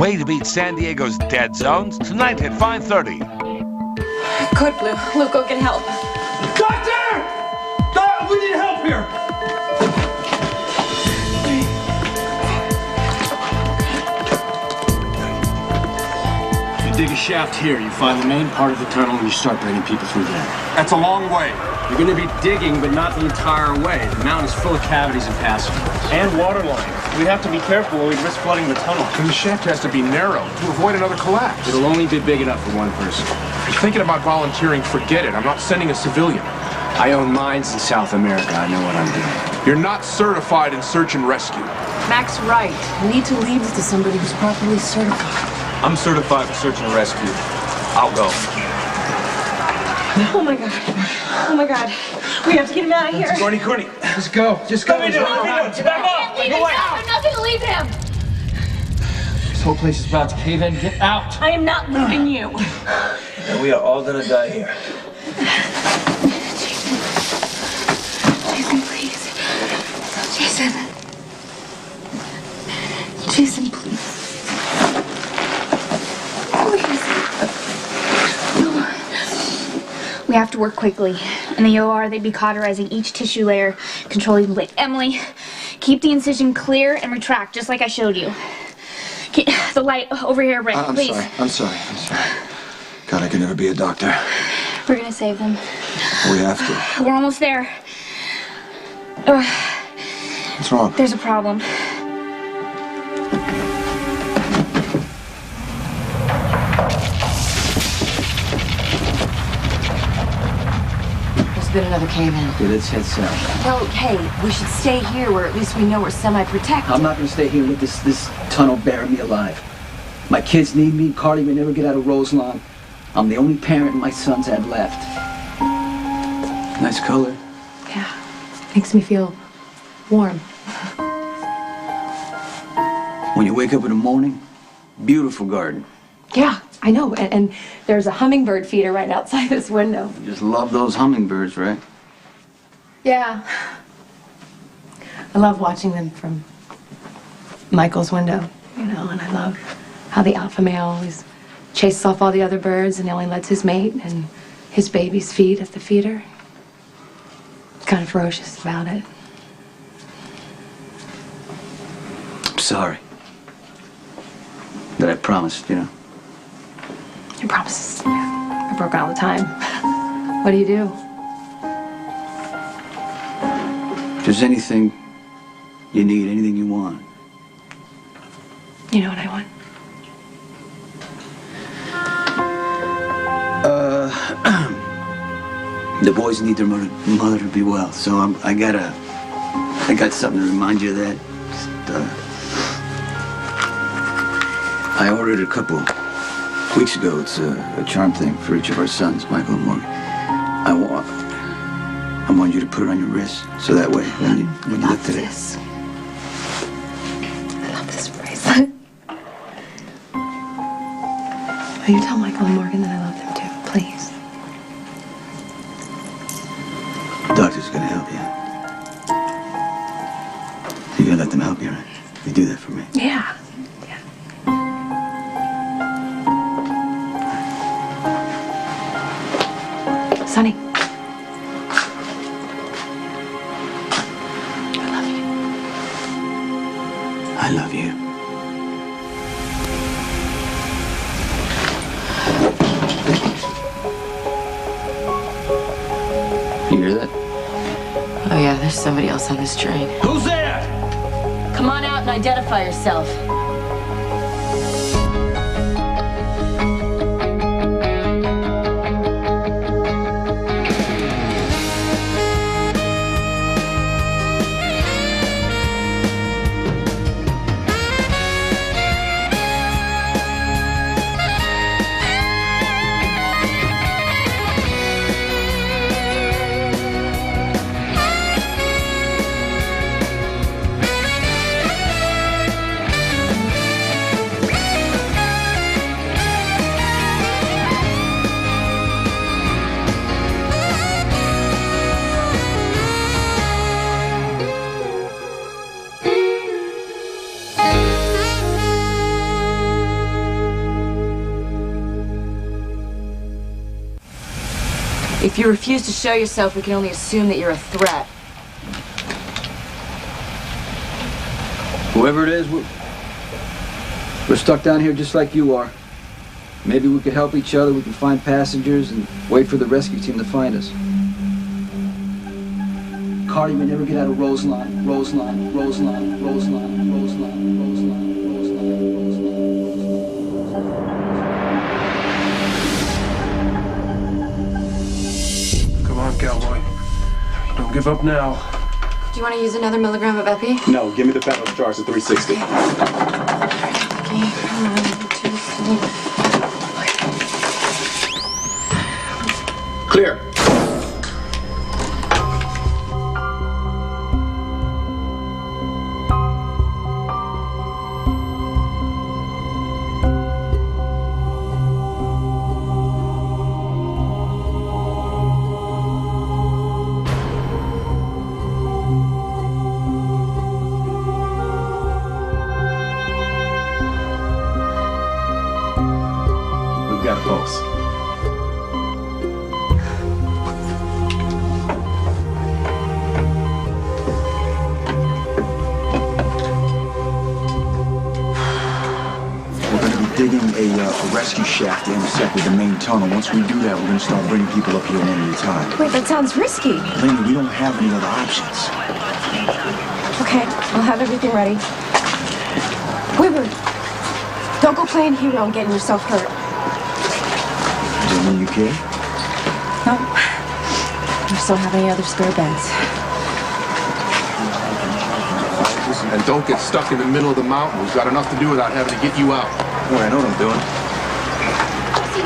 way to beat San Diego's dead zones, tonight at 5:30. Good, Blue. Luke, go get help. Doctor! We need help here! You dig a shaft here, you find the main part of the tunnel, and you start bringing people through there. That's a long way. You're going to be digging, but not the entire way. The mountain is full of cavities and passageways. And water line. We'd have to be careful or we'd risk flooding the tunnel. And the shaft has to be narrow to avoid another collapse. It'll only be big enough for one person. If you're thinking about volunteering, forget it. I'm not sending a civilian. I own mines in South America. I know what I'm doing. You're not certified in search and rescue. Mac's right. We need to leave this to somebody who's properly certified. I'm certified for search and rescue. I'll go. Oh my God. Oh my God. We have to get him out of here. Courtney, just go. Just go. Back up! Leave him down. Nothing to leave him. This whole place is about to cave in. Get out! I am not leaving you. And we are all gonna die here. Jason, please. Jason. Jason, please. We have to work quickly. In the OR, they'd be cauterizing each tissue layer, controlling the blade. Emily, keep the incision clear and retract, just like I showed you. Keep the light over here, Brent, please. I'm sorry. God, I could never be a doctor. We're gonna save them. We have to. We're almost there. What's wrong? There's a problem. There's been another cave-in. Okay, let's head south. No, hey, we should stay here where at least we know we're semi-protected. I'm not gonna stay here and let this tunnel bury me alive. My kids need me. Carly may never get out of Roselawn. I'm the only parent my sons had left. Nice color. Yeah, makes me feel warm. When you wake up in the morning, beautiful garden. Yeah, I know, and there's a hummingbird feeder right outside this window. You just love those hummingbirds, right? Yeah. I love watching them from Michael's window, and I love how the alpha male always chases off all the other birds and only lets his mate and his babies feed at the feeder. Kind of ferocious about it. I'm sorry. That I promised, Your promises. I broke all the time. What do you do? If there's anything you need, anything you want. You know what I want? The boys need their mother to be well, so I got something to remind you of that. I ordered a couple weeks ago. It's a charm thing for each of our sons, Michael and Morgan. I want you to put it on your wrist, so that way when you lift it. I love this bracelet. Will you tell Michael and Morgan that I love them too, please? The doctor's gonna help you. You're gonna let them help you, right? You do that for me. Yeah. Sonny. I love you. You hear that? Oh yeah, there's somebody else on this train. Who's there? Come on out and identify yourself. If you refuse to show yourself, we can only assume that you're a threat. Whoever it is, we're stuck down here just like you are. Maybe we could help each other, we can find passengers and wait for the rescue team to find us. Carter, you may never get out of Roseline, Roseline, Roseline, Roseline, Roseline, Roseline, Roseline, Roseline. Come on, cowboy. Don't give up now. Do you want to use another milligram of Epi? No, give me the fentanyl jars at 360. Okay, come on, 2, 3. Clear. We've got a pulse. Digging a rescue shaft to intersect with the main tunnel. Once we do that, we're going to start bringing people up here one at a time. Wait, that sounds risky. Lena, we don't have any other options. Okay, I'll have everything ready. Weaver, don't go playing hero and getting yourself hurt. Jenny, you okay? No. I just don't have any other spare beds. And don't get stuck in the middle of the mountain. We've got enough to do without having to get you out. Well, I know what I'm doing.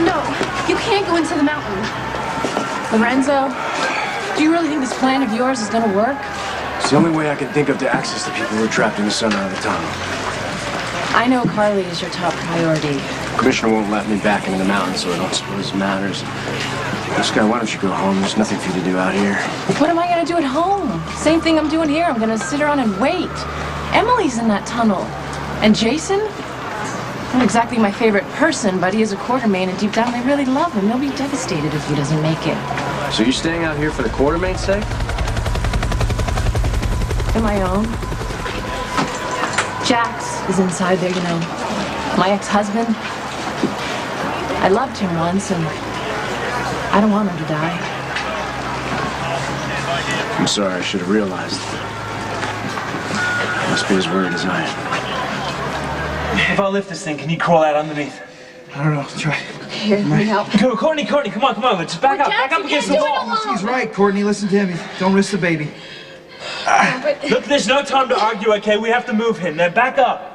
No, you can't go into the mountain. Lorenzo, do you really think this plan of yours is going to work? It's the only way I can think of to access the people who are trapped in the center of the tunnel. I know Carly is your top priority. The commissioner won't let me back into the mountains, so I don't suppose it matters. This guy, why don't you go home? There's nothing for you to do out here. What am I going to do at home? Same thing I'm doing here. I'm going to sit around and wait. Emily's in that tunnel. And Jason? Not exactly my favorite person, but he is a Quartermain, and deep down they really love him. They'll be devastated if he doesn't make it. So you're staying out here for the Quartermain's sake? On my own. Jax is inside there, you know. My ex-husband. I loved him once, and I don't want him to die. I'm sorry, I should have realized. Must be as worried as I am. If I lift this thing, can you crawl out underneath? I don't know. Try. Here, let me help. Go, Courtney, come on. Just back up against the wall. He's right, Courtney. Listen to him. Don't risk the baby. Look, there's no time to argue, okay? We have to move him. Now back up.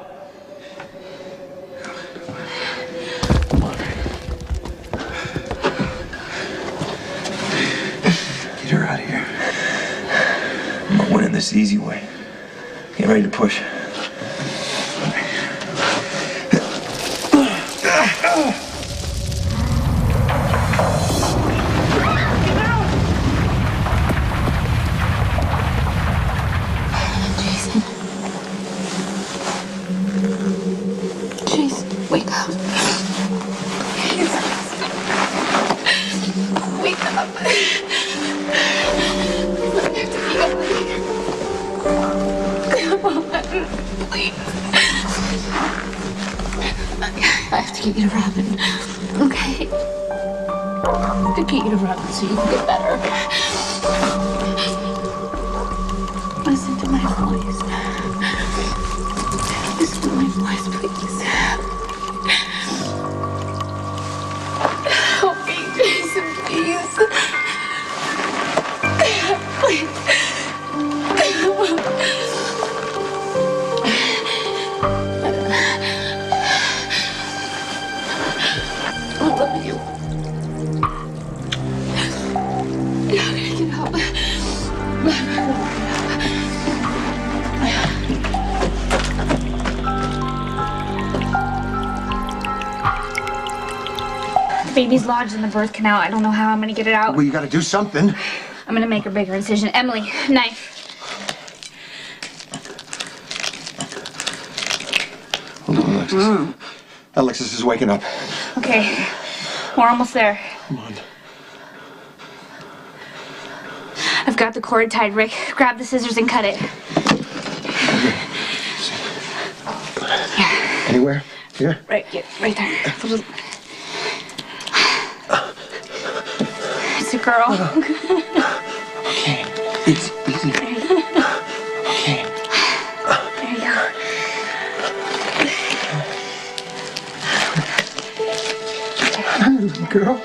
Get her out of here. I'm not winning this the easy way. Get ready to push. Jason, wake up. Wake up. Come on, please. I have to get you to Robin, okay? I have to get you to Robin so you can get better. Listen to my voice. Listen to my voice, please. Help me, Jason, please. Please. I love you. You're gonna get help. The baby's lodged in the birth canal. I don't know how I'm gonna get it out. Well, you got to do something. I'm gonna make a bigger incision. Emily, knife. Hold on, Alexis. Alexis is waking up. Okay, we're almost there. Come on. got the cord tied, Rick. Grab the scissors and cut it. Yeah. Anywhere? Here? Right, yeah, right there. It's a girl. Okay. Easy. There you go. Okay. There you go. Hi, little girl.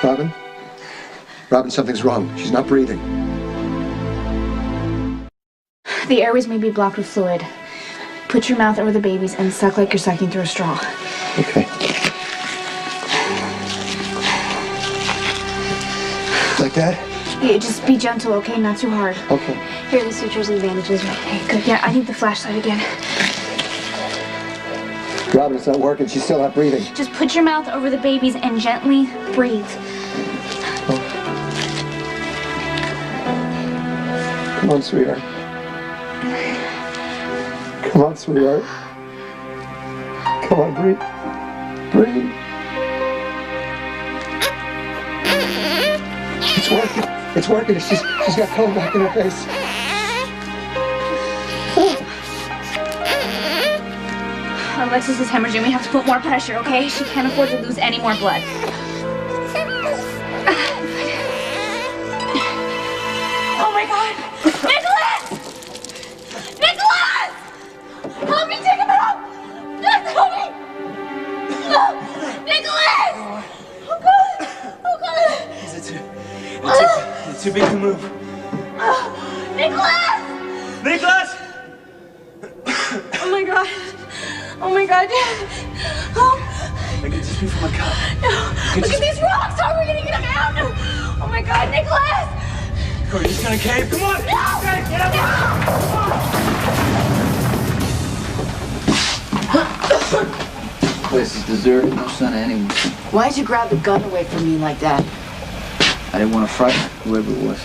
Robin? Robin, something's wrong. She's not breathing. The airways may be blocked with fluid. Put your mouth over the baby's and suck like you're sucking through a straw. Okay. Like that? Yeah, just be gentle, okay? Not too hard. Okay. Here are the sutures and bandages. Okay, good. Yeah, I need the flashlight again. Robin, it's not working. She's still not breathing. Just put your mouth over the baby's and gently breathe. Come on, sweetheart. Come on, sweetheart. Come on, breathe. Breathe. It's working. It's working. She's got cold back in her face. Alexis is hemorrhaging. We have to put more pressure, okay? She can't afford to lose any more blood. Oh my God! Nicholas! Nicholas! Help me take him out! Help me! Nicholas! Oh God! Oh God! It's too big to move. Nicholas! Nicholas! Oh my God. Oh my God. Oh. I can just be from a cut. No. Look at these rocks. How are we going to get them out? Oh my God, Nicholas! Corey, he's gonna cave. Come on! No! Get up! Place is deserted, no sign of anyone. Why'd you grab the gun away from me like that? I didn't want to frighten whoever it was.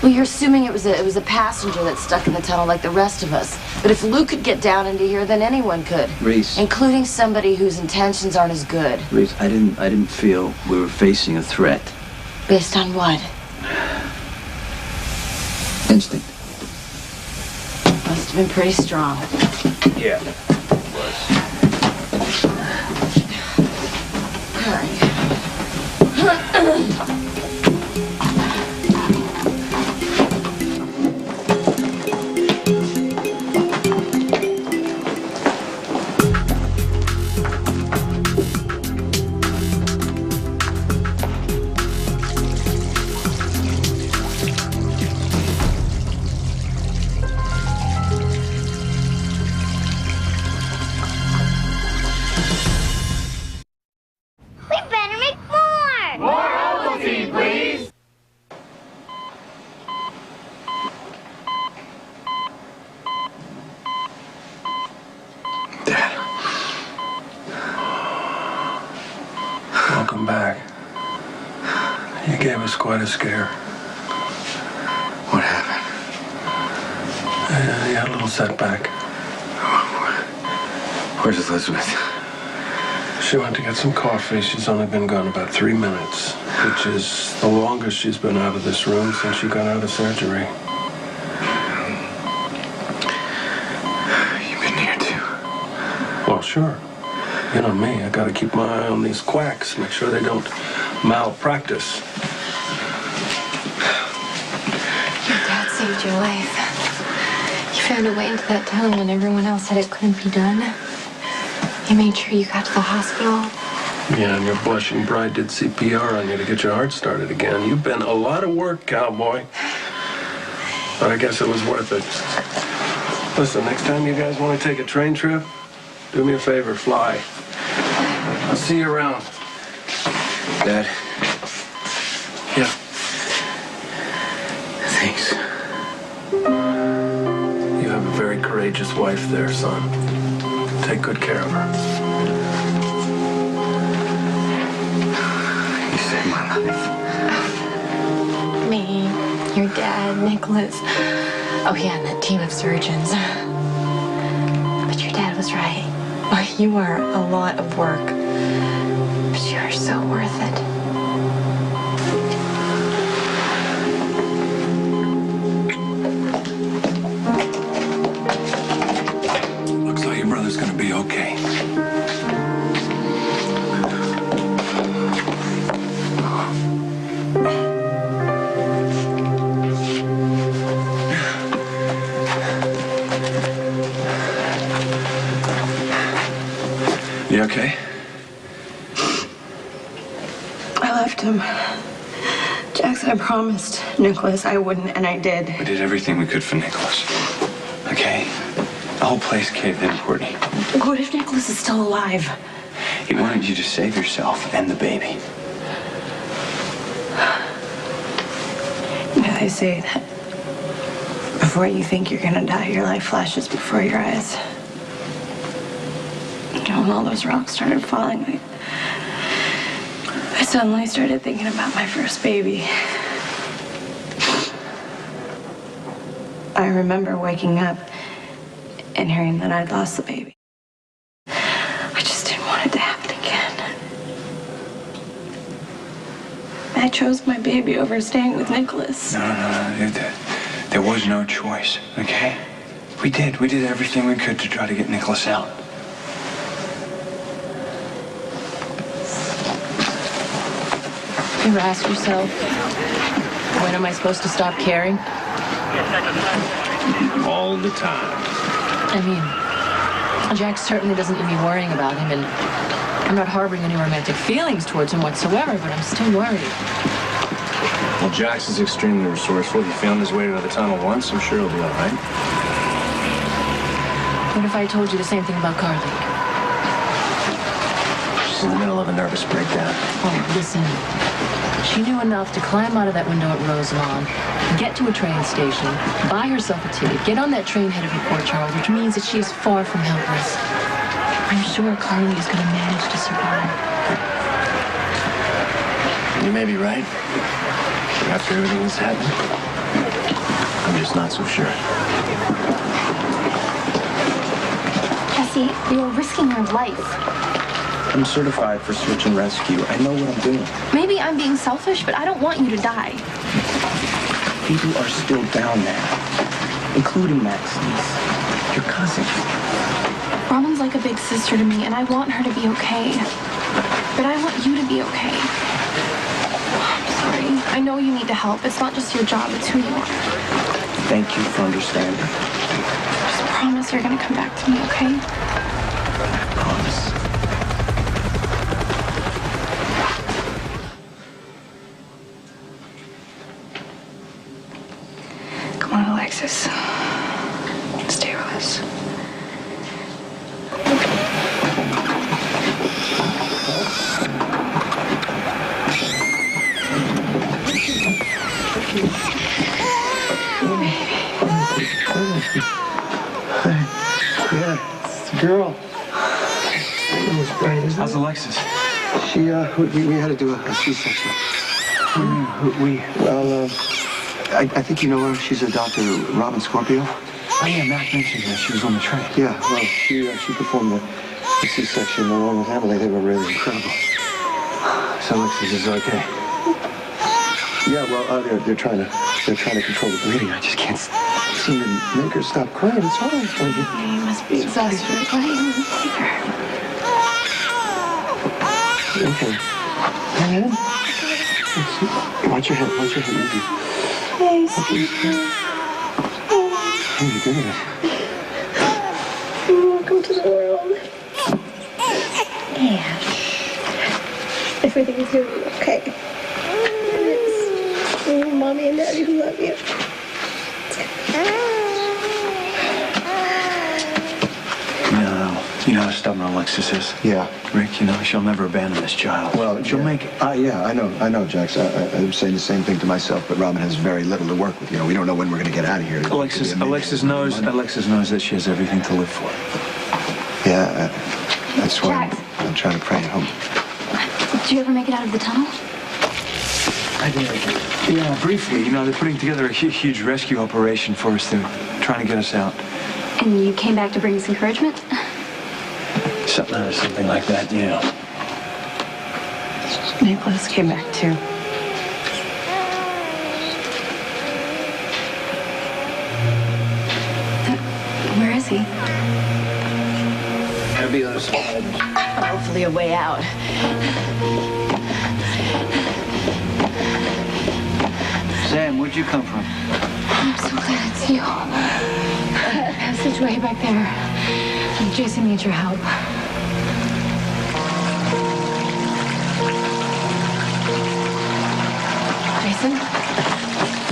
Well, you're assuming it was a passenger that's stuck in the tunnel like the rest of us. But if Luke could get down into here, then anyone could. Reese. Including somebody whose intentions aren't as good. Reese, I didn't feel we were facing a threat. Based on what? Instinct. Must have been pretty strong. Yeah. All right. Welcome back. You gave us quite a scare. What happened? You had a little setback. Where's Elizabeth? She went to get some coffee. She's only been gone about 3 minutes, which is the longest she's been out of this room since she got out of surgery. You've been here too? Well, sure. You know me, I gotta keep my eye on these quacks, make sure they don't malpractice. Your dad saved your life. You found a way into that tunnel when everyone else said it couldn't be done. You made sure you got to the hospital. Yeah, and your blushing bride did CPR on you to get your heart started again. You've been a lot of work, cowboy. But I guess it was worth it. Listen, next time you guys want to take a train trip, do me a favor, fly. I'll see you around. Dad? Yeah. Thanks. You have a very courageous wife there, son. Take good care of her. You saved my life. Me, your dad, Nicholas. Oh, yeah, and that team of surgeons. But your dad was right. Oh, you are a lot of work. But you are so worth it. okay? You okay? I left him. Jackson, I promised Nicholas I wouldn't, and I did. We did everything we could for Nicholas. Okay? The whole place caved in, Courtney. What if Nicholas is still alive? He wanted you to save yourself and the baby. You know, they say that before you think you're gonna die, your life flashes before your eyes. You know, when all those rocks started falling, I suddenly started thinking about my first baby. I remember waking up and hearing that I'd lost the baby. I just didn't want it to happen again. I chose my baby over staying with Nicholas. No. There was no choice, okay? We did everything we could to try to get Nicholas out. You ever ask yourself, when am I supposed to stop caring? All the time. I mean, Jack certainly doesn't need me worrying about him, and I'm not harboring any romantic feelings towards him whatsoever, but I'm still worried. Well, Jax is extremely resourceful. He found his way to the tunnel once. I'm sure he'll be all right. What if I told you the same thing about Carly? She's in the middle of a nervous breakdown. Oh, listen. She knew enough to climb out of that window at Roselawn, get to a train station, buy herself a ticket, get on that train headed for Port Charles, which means that she is far from helpless. I'm sure Carly is going to manage to survive. You may be right. After everything that's happened, I'm just not so sure. Jesse, you're risking your life. I'm certified for search and rescue. I know what I'm doing. Maybe I'm being selfish, but I don't want you to die. People are still down there, including Maxine, your cousin. Robin's like a big sister to me, and I want her to be okay. But I want you to be okay. I'm sorry. I know you need to help. It's not just your job, it's who you are. Thank you for understanding. Just promise you're gonna come back to me, okay? I promise. Come on, Alexis. Stay with us. Yeah, it's the girl. How's Alexis? She, we had to do a C-section. I think you know her. She's a Dr. Robin Scorpio. Oh, yeah, Mac mentioned that she was on the train. Yeah, well, she performed the C-section along with Emily. They were really incredible. So Alexis is okay. Yeah, well, they're trying to control the bleeding. I just can't seem to make her stop crying. It's hard. You must be exhausted. Okay. Head. Watch your head. Watch your head. Hey, Hey, you good at it? welcome to the world. Yeah. Everything's gonna be okay. It's Mommy and Daddy who love you. You know how stubborn Alexis is. Yeah. Rick, she'll never abandon this child. Well, she'll make it. Yeah, I know, Jax. I'm saying the same thing to myself, but Robin has very little to work with. We don't know when we're going to get out of here. Alexis knows that she has everything to live for. Yeah, that's why Jax. I'm trying to pray at home. Did you ever make it out of the tunnel? I did. Yeah, briefly. They're putting together a huge rescue operation for us. They're trying to get us out. And you came back to bring us encouragement? Something like that, yeah. Nicholas came back too. Where is he? Gotta be on the side. Hopefully a way out. Sam, where'd you come from? I'm so glad it's you. Passageway back there. Jason needs your help. Jason?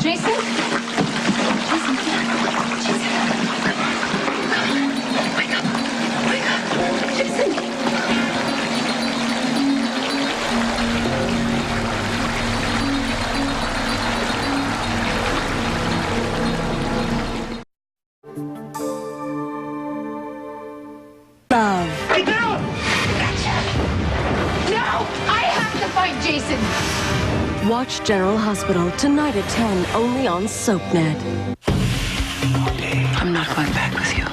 Jason? Jason? Jason? Come on. Wake up. Wake up. Jason! Get down! No! I have to find Jason! Watch General Hospital tonight at 10, only on SoapNet. I'm not going back with you.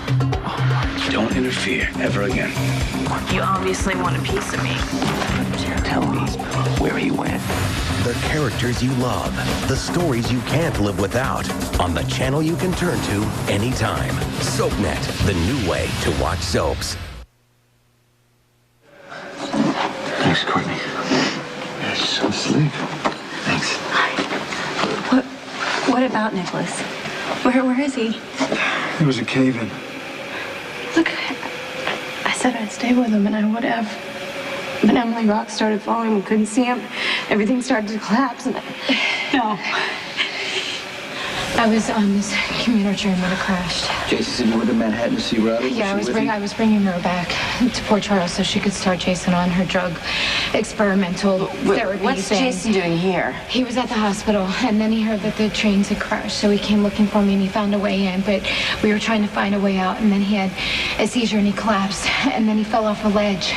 Don't interfere ever again. You obviously want a piece of me. Tell me where he went. The characters you love, the stories you can't live without, on the channel you can turn to anytime. SoapNet, the new way to watch soaps. Thanks, Courtney. Yeah, she's asleep. Thanks. What about Nicholas? Where is he? There was a cave-in. Look, I said I'd stay with him, and I would have. But Emily Rock started falling. We couldn't see him. Everything started to collapse, and no. I was on this commuter train when it crashed. Jason said you went to Manhattan to see Robbie. Yeah, I was bringing her back to Port Charles so she could start Jason on her drug experimental therapy. What's Jason doing here? He was at the hospital, and then he heard that the trains had crashed, so he came looking for me, and he found a way in, but we were trying to find a way out, and then he had a seizure, and he collapsed, and then he fell off a ledge.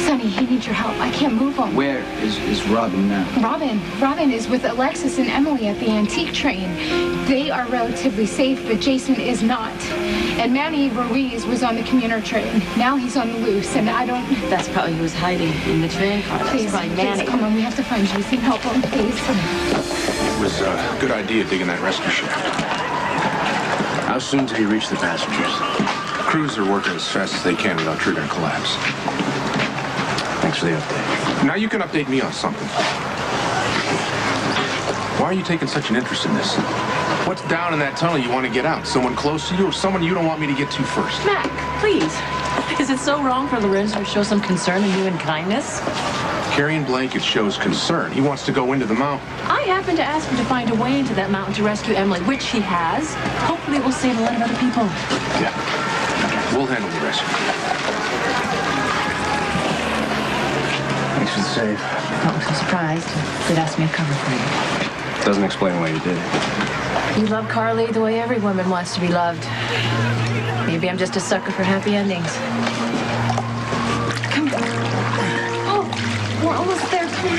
Sonny, he needs your help. I can't move him. Where is Robin now? Robin is with Alexis and Emily at the antique train. They are relatively safe, but Jason is not. And Manny Ruiz was on the commuter train. Now he's on the loose, and I don't... That's probably who was hiding in the train car. That's Please, probably Manny. come on, we have to find Jason. Help him, please. It was a good idea digging that rescue ship. How soon till you reach the passengers? Crews are working as fast as they can without triggering collapse. Thanks for the update. Now you can update me on something. Why are you taking such an interest in this? What's down in that tunnel you want to get out? Someone close to you or someone you don't want me to get to first? Mac, please. Is it so wrong for Lorenzo to show some concern in you and kindness? Carrying blankets shows concern. He wants to go into the mountain. I happened to ask him to find a way into that mountain to rescue Emily, which he has. Hopefully it will save a lot of other people. Yeah. We'll handle the rescue. Thanks for the save. I'm so surprised. They'd asked me to cover for you. Doesn't explain why you did it. You love Carly the way every woman wants to be loved. Maybe I'm just a sucker for happy endings. Come here. Oh, we're almost there. Come on.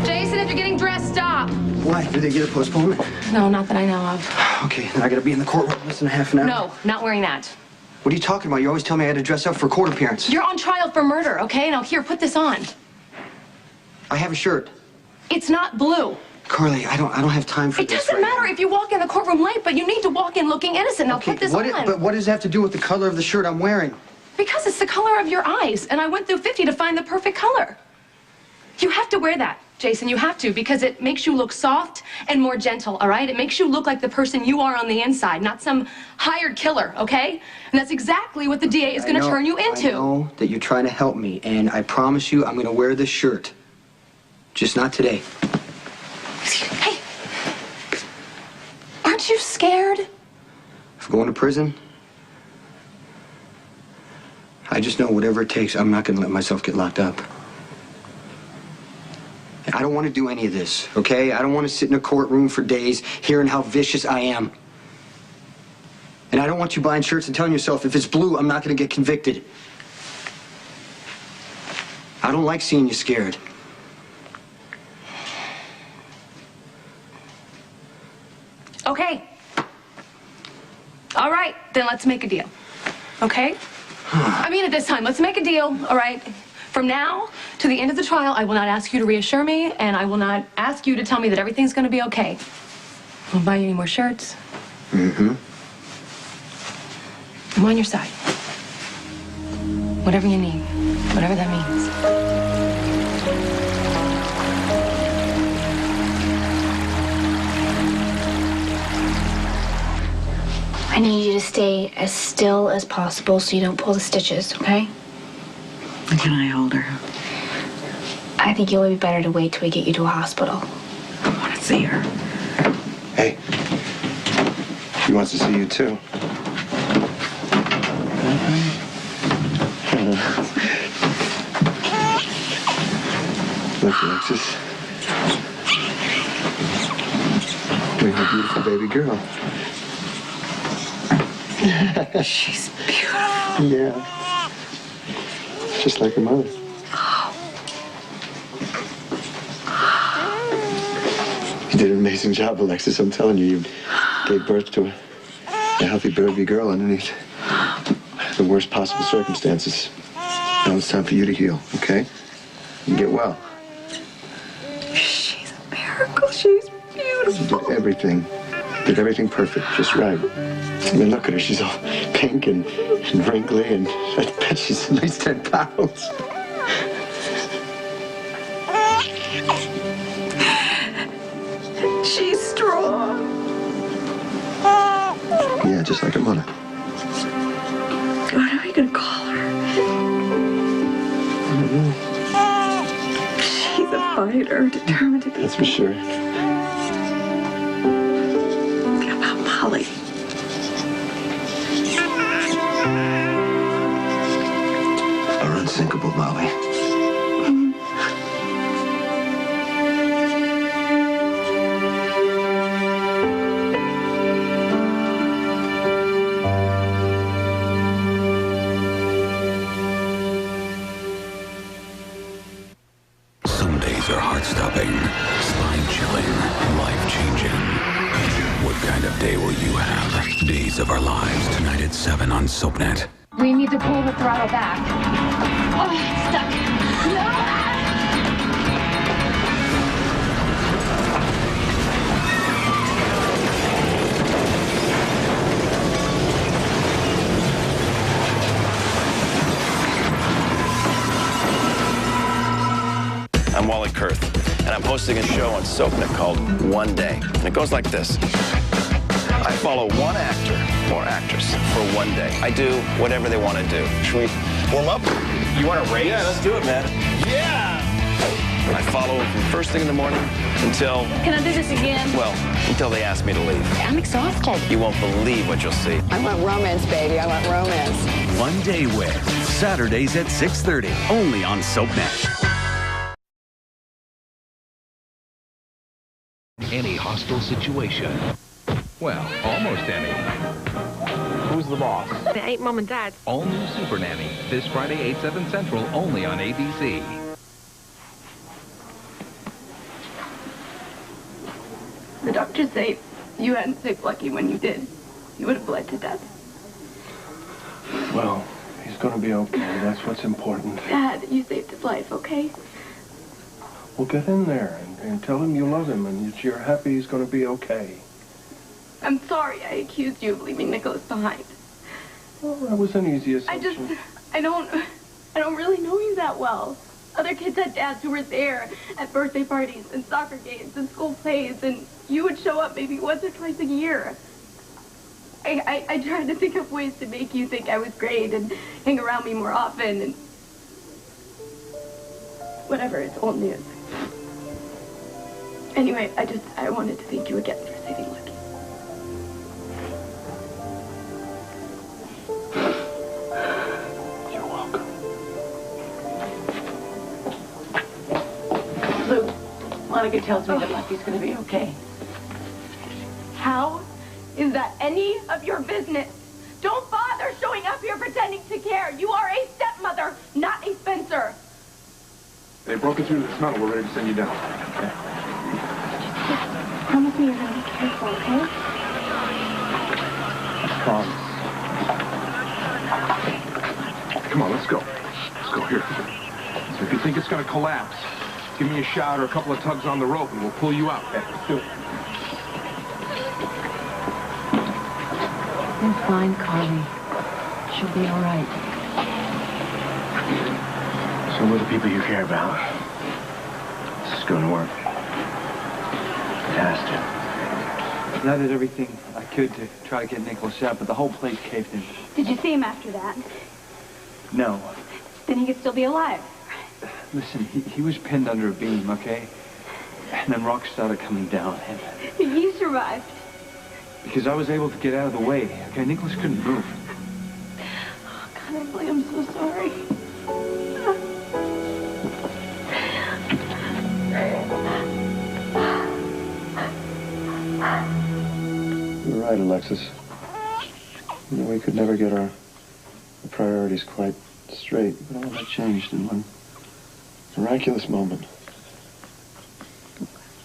Jason, if you're getting dressed, stop. Why? Did they get a postponement? No, not that I know of. Okay, then I gotta be in the courtroom less than a half an hour. No, not wearing that. What are you talking about? You always tell me I had to dress up for a court appearance. You're on trial for murder, okay? Now here, put this on. I have a shirt. It's not blue. Carly, I don't have time for It this. doesn't matter if you walk in the courtroom late, but you need to walk in looking innocent. Now put this on. But what does that have to do with the color of the shirt I'm wearing? Because it's the color of your eyes, and I went through 50 to find the perfect color. You have to wear that, Jason. You have to, because it makes you look soft and more gentle, all right? It makes you look like the person you are on the inside, not some hired killer, okay? And that's exactly what the DA is going to turn you into. I know that you're trying to help me, and I promise you I'm going to wear this shirt. Just not today. Hey, aren't you scared? If I'm going to prison, I just know whatever it takes, I'm not going to let myself get locked up. I don't want to do any of this, okay? I don't want to sit in a courtroom for days hearing how vicious I am. And I don't want you buying shirts and telling yourself, if it's blue, I'm not going to get convicted. I don't like seeing you scared. Okay. All right, then let's make a deal. Okay? I mean it this time. Let's make a deal, all right? From now to the end of the trial, I will not ask you to reassure me, and I will not ask you to tell me that everything's going to be okay. I'll buy you any more shirts. Mm-hmm. I'm on your side. Whatever you need, whatever that means. I need you to stay as still as possible so you don't pull the stitches, okay? Can I hold her? I think it would be better to wait till we get you to a hospital. I want to see her. Hey. She wants to see you, too. Look, Alexis. We have a beautiful baby girl. She's beautiful. Yeah. Just like her mother. You did an amazing job, Alexis. I'm telling you, you gave birth to a healthy baby girl underneath the worst possible circumstances. Now it's time for you to heal, okay? And get well. She's a miracle. She's beautiful. You did everything perfect, just right. I mean, look at her. She's all pink and wrinkly, and I bet she's at least 10 pounds. She's strong. Yeah, just like her mother. What are we gonna call her? I don't know. She's a fighter, determined to be. That's for sure. What about Molly? Our unsinkable Molly. Some days are heart-stopping, spine-chilling, life-changing. What kind of day will you have? Days of Our Lives, tonight at 7 on SoapNet. We need to pull the throttle back. Oh, it's stuck. No! I'm Wally Kurth, and I'm hosting a show on SoapNet called One Day. And it goes like this. I follow one actor or actress for one day. I do whatever they want to do. Should we warm up? You want to race? Yeah, let's do it, man. Yeah! I follow them from first thing in the morning until... Can I do this again? Well, until they ask me to leave. I'm exhausted. You won't believe what you'll see. I want romance, baby. I want romance. One Day With, Saturdays at 6:30, only on SoapNet. Any hostile situation. Well, almost any. Who's the boss? They ain't Mom and Dad. All new Super Nanny, this Friday, 8, 7 Central, only on ABC. The doctors say you hadn't saved Lucky when you did. He would have bled to death. Well, he's gonna be okay. That's what's important. Dad, you saved his life, okay? Well, get in there and tell him you love him and that you're happy he's gonna be okay. I'm sorry I accused you of leaving Nicholas behind. Well, that was an easy assumption. I don't really know you that well. Other kids had dads who were there at birthday parties and soccer games and school plays, and you would show up maybe once or twice a year. I tried to think of ways to make you think I was great and hang around me more often, and whatever, it's old news. Anyway, I wanted to thank you again for saving Lucky. You're welcome. Luke, Monica tells me that Lucky's gonna be okay. How is that any of your business? Don't bother showing up here pretending to care. You are a stepmother, not a Spencer. They broke it through the tunnel. We're ready to send you down. Okay. Promise me you're gonna be careful, okay? I promise. Come on, let's go. Let's go. Here. think it's gonna collapse. Give me a shot or a couple of tugs on the rope and we'll pull you out. Okay, let's do it. I'm fine, Carly. She'll be all right. So we're the people you care about. This is going to work. It has to. I did everything I could to try to get Nicholas out, but the whole place caved in. Did you see him after that? No. Then he could still be alive. Listen, he was pinned under a beam, okay? And then rocks started coming down. And He survived. because I was able to get out of the way, okay? Nicholas couldn't move. Oh, God, Emily, I'm so sorry. You're right, Alexis. You know, we could never get our priorities quite straight, but all that changed in one miraculous moment.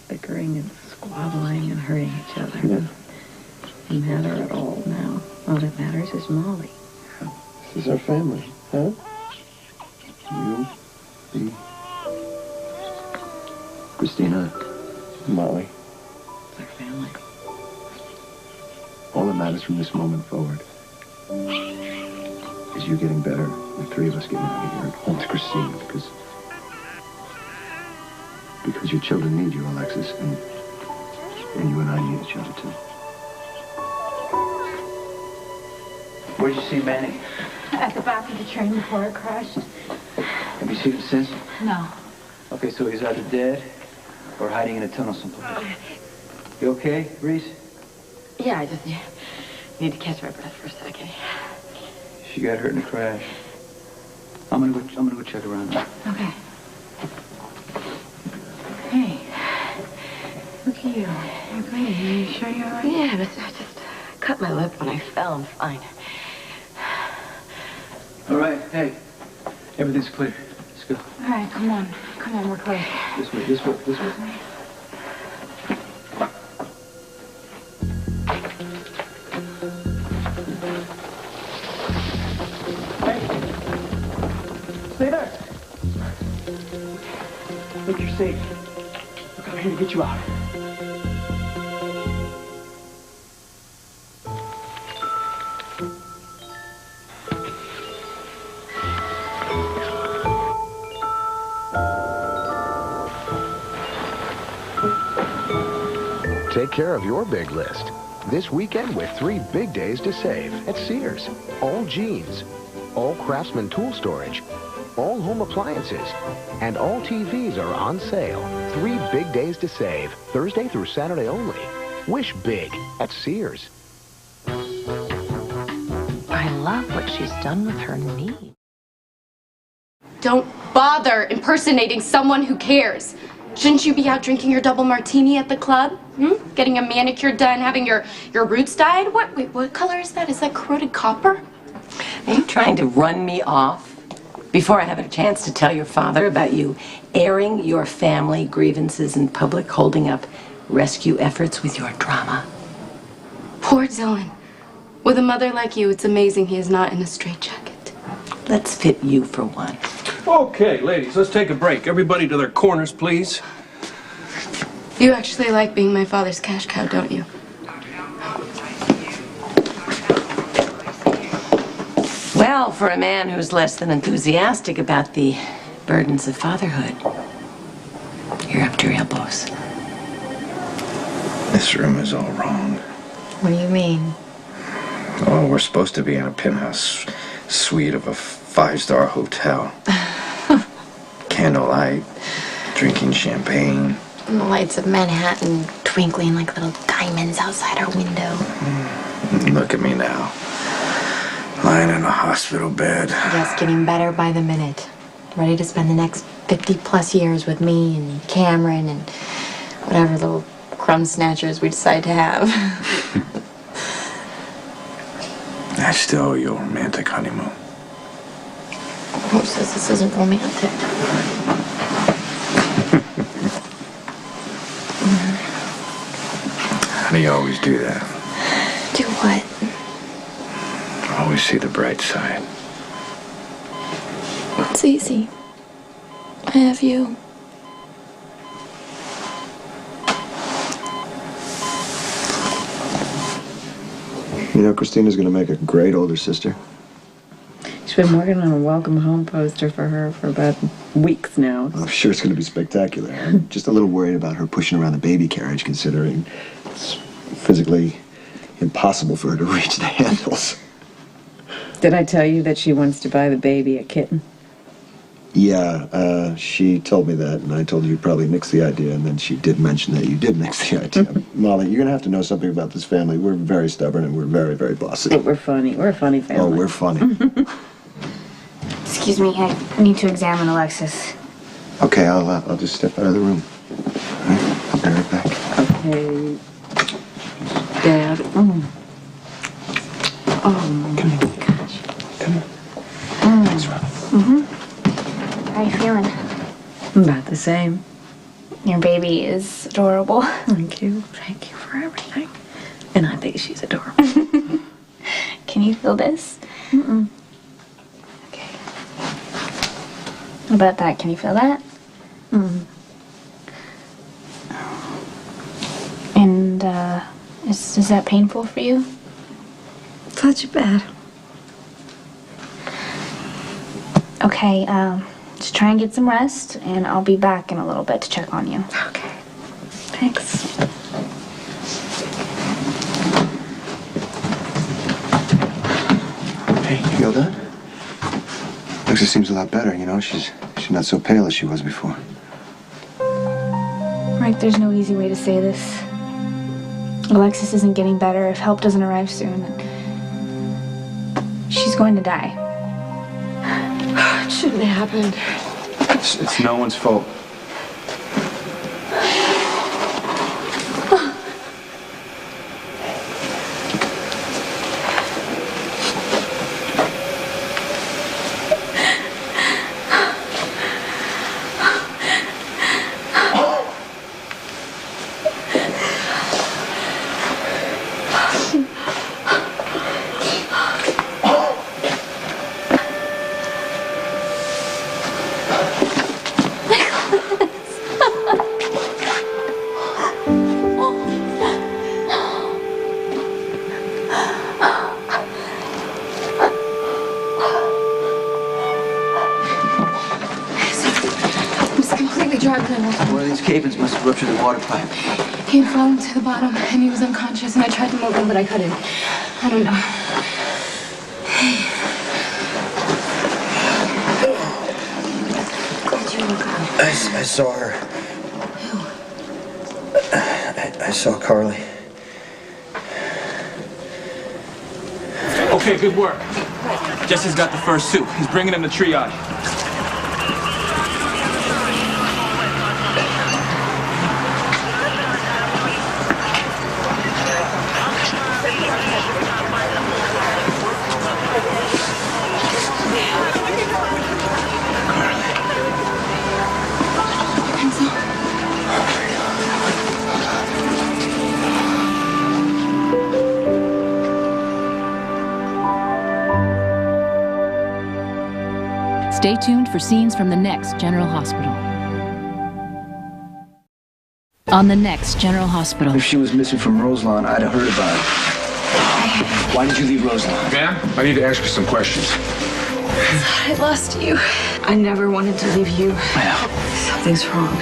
Bickering and squabbling and hurting each other doesn't matter at all now. All that matters is Molly. This is our family, huh? You, me, Christina, Molly. It's our family. All that matters from this moment forward is you getting better, the three of us getting out of here and home to Christine, because your children need you, Alexis, and you and I need each other too. Where'd you see Manny? At the back of the train before it crashed. Have you seen him since? No. Okay, so he's either dead or hiding in a tunnel someplace. You okay, Reese? Yeah, I just need to catch my breath for a second. She got hurt in a crash. I'm gonna go check around now. Okay. Hey. Look at you. You're clean. You sure you're all right? Yeah, but I just cut my lip when I fell. I'm fine. All right, hey, everything's clear. Let's go. All right, come on. Come on, we're close. This way, this way, this way. Stay there. Look, you're safe. Look, I'm here to get you out. Take care of your big list this weekend with 3 big days to save at Sears. All jeans, all Craftsman tool storage, all home appliances, and all TVs are on sale. 3 big days to save, Thursday through Saturday only. Wish big at Sears. I love what she's done with her knee. Don't bother impersonating someone who cares. Shouldn't you be out drinking your double martini at the club? Getting a manicure done, having your roots dyed? Wait, what color is that? Is that corroded copper? Are you trying to run me off before I have a chance to tell your father about you airing your family grievances in public, holding up rescue efforts with your drama? Poor Dylan. With a mother like you, it's amazing he is not in a straitjacket. Let's fit you for one. Okay, ladies, let's take a break. Everybody to their corners, please. You actually like being my father's cash cow, don't you? Well, for a man who's less than enthusiastic about the burdens of fatherhood, you're up to your elbows. This room is all wrong. What do you mean? Oh, we're supposed to be in a penthouse suite of a 5-star hotel. Candlelight, drinking champagne. And the lights of Manhattan twinkling like little diamonds outside our window. Look at me now. Lying in a hospital bed. Just getting better by the minute. Ready to spend the next 50+ years with me and Cameron and whatever little crumb snatchers we decide to have. I still owe you a romantic honeymoon. Who says this isn't romantic? How do you always do that? Do what? Always see the bright side. It's easy. I I have you. You know, Christina's gonna make a great older sister. She's been working on a welcome home poster for her for about weeks now. I'm sure it's gonna be spectacular. I'm just a little worried about her pushing around the baby carriage, considering it's physically impossible for her to reach the handles. Did I tell you that she wants to buy the baby a kitten? Yeah, she told me that, and I told her you probably nixed the idea, and then she did mention that you did nix the idea. Molly, you're gonna have to know something about this family. We're very stubborn, and we're very, very bossy. We're funny. We're a funny family. Oh, we're funny. Excuse me, I need to examine Alexis. Okay, I'll just step out of the room. All right, I'll be right back. Okay. Dad. Oh my gosh. Come here. Thanks, Robin. How are you feeling? About the same. Your baby is adorable. Thank you. Thank you for everything. And I think she's adorable. Can you feel this? Mm-mm. Okay. What about that? Can you feel that? Mm. And, is that painful for you? It's not too bad. Okay, just try and get some rest, and I'll be back in a little bit to check on you. Okay. Thanks. Hey, you feel done? Alexis seems a lot better, you know? She's not so pale as she was before. Mike, there's no easy way to say this. Alexis isn't getting better if help doesn't arrive soon. She's going to die. It shouldn't have happened. It's no one's fault. One of these cables must have ruptured the water pipe. He had fallen to the bottom and he was unconscious, and I tried to move him, but I couldn't. I don't know. Glad you woke up. I saw her. Who? I saw Carly. Okay, good work. Jesse's got the first suit. He's bringing him to triage. Stay tuned for scenes from the next General Hospital. On the next General Hospital. If she was missing from Roselawn, I'd have heard about it. Why did you leave Roselawn? Ma'am, I need to ask you some questions. I lost you. I never wanted to leave you. Well, something's wrong.